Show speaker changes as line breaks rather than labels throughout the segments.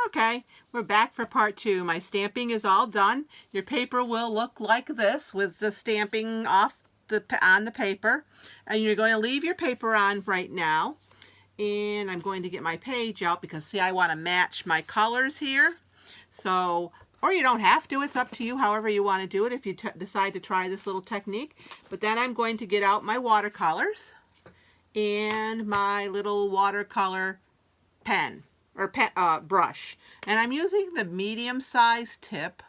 Okay, we're back for part 2. My stamping is all done. Your paper will look like this with the stamping off on the paper. And you're going to leave your paper on right now. And I'm going to get my page out because, see, I want to match my colors here. So, or you don't have to. It's up to you however you want to do it if you decide to try this little technique. But then I'm going to get out my watercolors and my little watercolor pen. Or brush, and I'm using the medium size tip.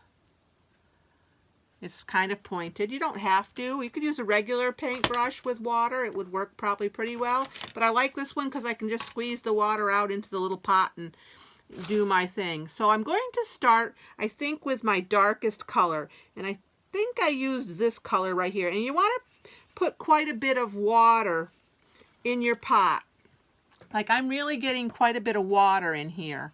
It's kind of pointed. You don't have to. You could use a regular paintbrush with water. It would work probably pretty well, but I like this one because I can just squeeze the water out into the little pot and do my thing. So I'm going to start, I think, with my darkest color, and I think I used this color right here. And you want to put quite a bit of water in your pot. Like, I'm really getting quite a bit of water in here.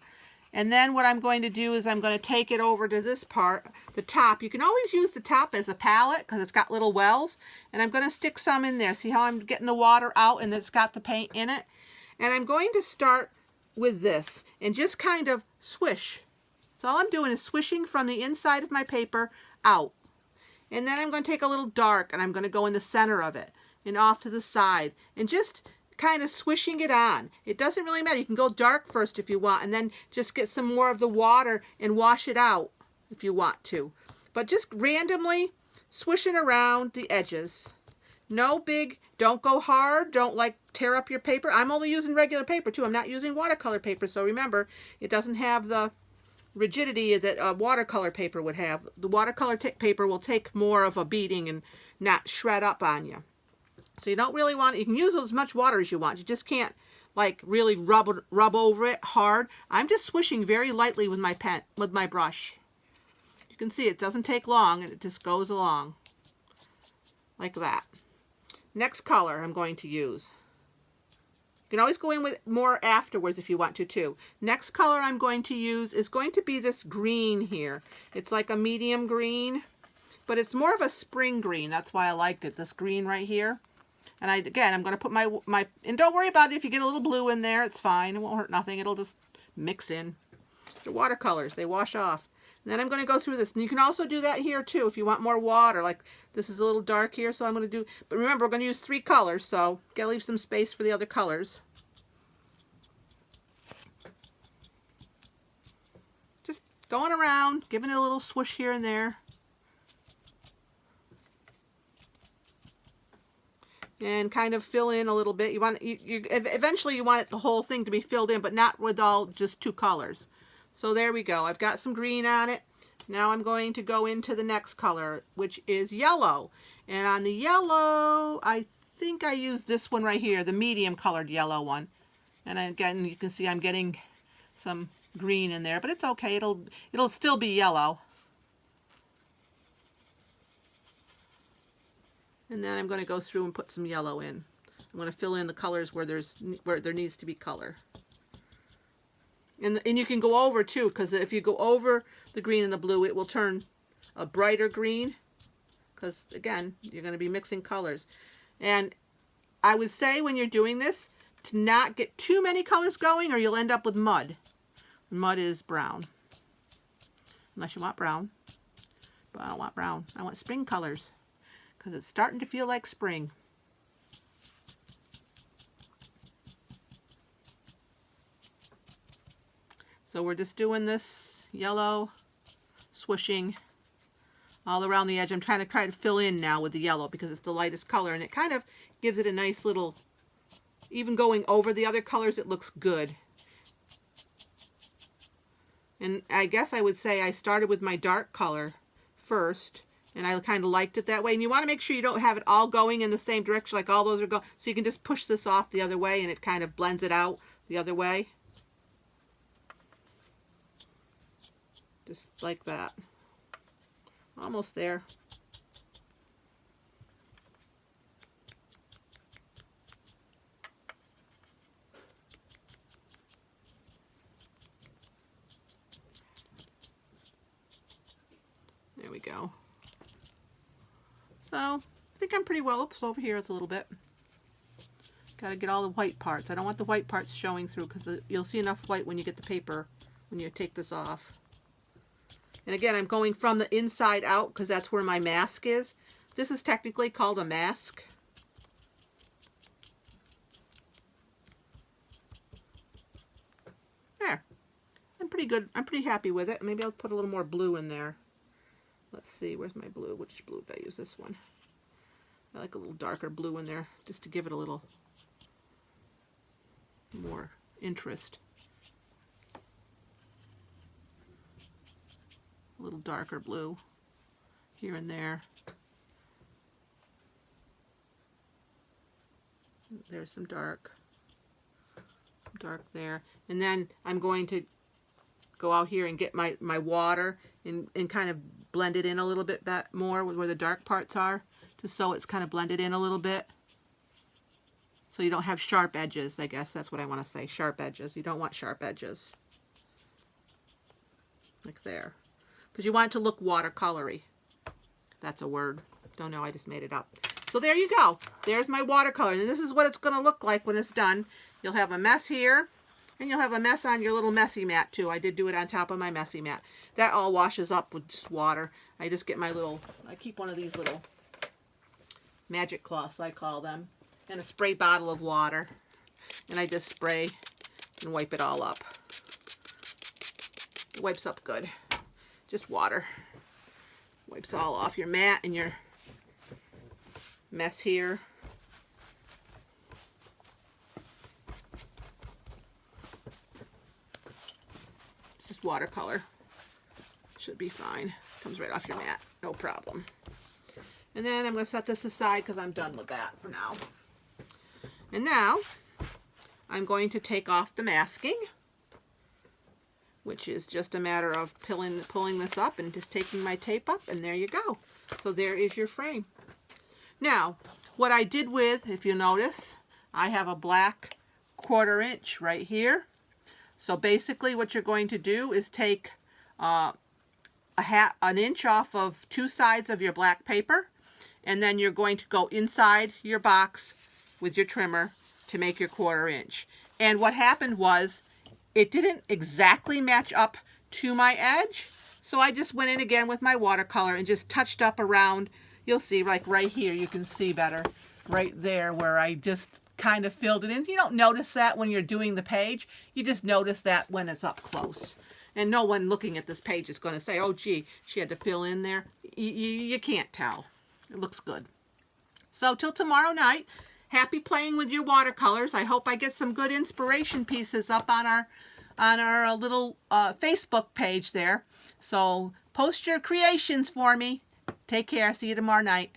And then what I'm going to do is I'm going to take it over to this part, the top. You can always use the top as a palette because it's got little wells. And I'm going to stick some in there. See how I'm getting the water out and it's got the paint in it? And I'm going to start with this and just kind of swish. So all I'm doing is swishing from the inside of my paper out. And then I'm going to take a little dark and I'm going to go in the center of it and off to the side and just kind of swishing it on. It doesn't really matter. You can go dark first if you want and then just get some more of the water and wash it out if you want to. But just randomly swishing around the edges. No big, don't go hard, don't like tear up your paper. I'm only using regular paper too. I'm not using watercolor paper, so remember, it doesn't have the rigidity that watercolor paper would have. The watercolor paper will take more of a beating and not shred up on you. So you don't really want, you can use as much water as you want. You just can't like really rub over it hard. I'm just swishing very lightly with my pen, with my brush. You can see it doesn't take long and it just goes along like that. Next color I'm going to use. You can always go in with more afterwards if you want to too. Next color I'm going to use is going to be this green here. It's like a medium green, but it's more of a spring green. That's why I liked it, this green right here. And again, I'm going to put my, and don't worry about it if you get a little blue in there, it's fine. It won't hurt nothing. It'll just mix in. The watercolors, they wash off. And then I'm going to go through this. And you can also do that here too if you want more water. Like this is a little dark here, so I'm going to do, but remember, we're going to use 3 colors, so gotta leave some space for the other colors. Just going around, giving it a little swoosh here and there. And kind of fill in a little bit. You want eventually you want it, the whole thing to be filled in, but not with all just 2 colors. So there we go. I've got some green on it. Now I'm going to go into the next color, which is yellow. And on the yellow, I think I used this one right here, the medium colored yellow one. And again, you can see I'm getting some green in there, but it's okay. It'll still be yellow. And then I'm going to go through and put some yellow in. I'm going to fill in the colors where there needs to be color. And you can go over too, because if you go over the green and the blue, it will turn a brighter green. Because again, you're going to be mixing colors. And I would say when you're doing this, to not get too many colors going or you'll end up with mud. Mud is brown. Unless you want brown. But I don't want brown. I want spring colors. Because it's starting to feel like spring. So we're just doing this yellow swooshing all around the edge. I'm trying to fill in now with the yellow because it's the lightest color and it kind of gives it a nice little, even going over the other colors, it looks good. And I guess I would say I started with my dark color first. And I kind of liked it that way. And you want to make sure you don't have it all going in the same direction, like all those are going. So you can just push this off the other way and it kind of blends it out the other way. Just like that. Almost there. There we go. So, I think I'm pretty well. Oops, over here it's a little bit. Got to get all the white parts. I don't want the white parts showing through because you'll see enough white when you get the paper when you take this off. And again, I'm going from the inside out because that's where my mask is. This is technically called a mask. There. I'm pretty good. I'm pretty happy with it. Maybe I'll put a little more blue in there. Let's see, where's my blue? Which blue did I use? This one. I like a little darker blue in there just to give it a little more interest. A little darker blue here and there. There's some dark there. And then I'm going to go out here and get my water and kind of blend it in a little bit more where the dark parts are, just so it's kind of blended in a little bit. So you don't have sharp edges, I guess that's what I want to say, sharp edges. You don't want sharp edges. Like there. Because you want it to look watercolory. That's a word. Don't know, I just made it up. So there you go. There's my watercolor. And this is what it's going to look like when it's done. You'll have a mess here. And you'll have a mess on your little messy mat too. I did do it on top of my messy mat. That all washes up with just water. I just get my little, I keep one of these little magic cloths, I call them. And a spray bottle of water. And I just spray and wipe it all up. It wipes up good. Just water. Wipes all off your mat and your mess here. It's just watercolor. Should be fine. Comes right off your mat. No problem. And then I'm going to set this aside because I'm done with that for now. And now I'm going to take off the masking, which is just a matter of pulling this up and just taking my tape up, and there you go. So there is your frame. Now, what I did with, if you notice, I have a black 1/4 inch right here. So basically what you're going to do is take an inch off of 2 sides of your black paper, and then you're going to go inside your box with your trimmer to make your 1/4 inch. And what happened was it didn't exactly match up to my edge, so I just went in again with my watercolor and just touched up around. You'll see, like right here, you can see better right there where I just kind of filled it in. You don't notice that when you're doing the page. You just notice that when it's up close. And no one looking at this page is going to say, oh gee, she had to fill in there. You can't tell. It looks good. So till tomorrow night, happy playing with your watercolors. I hope I get some good inspiration pieces up on our little Facebook page there. So post your creations for me. Take care. See you tomorrow night.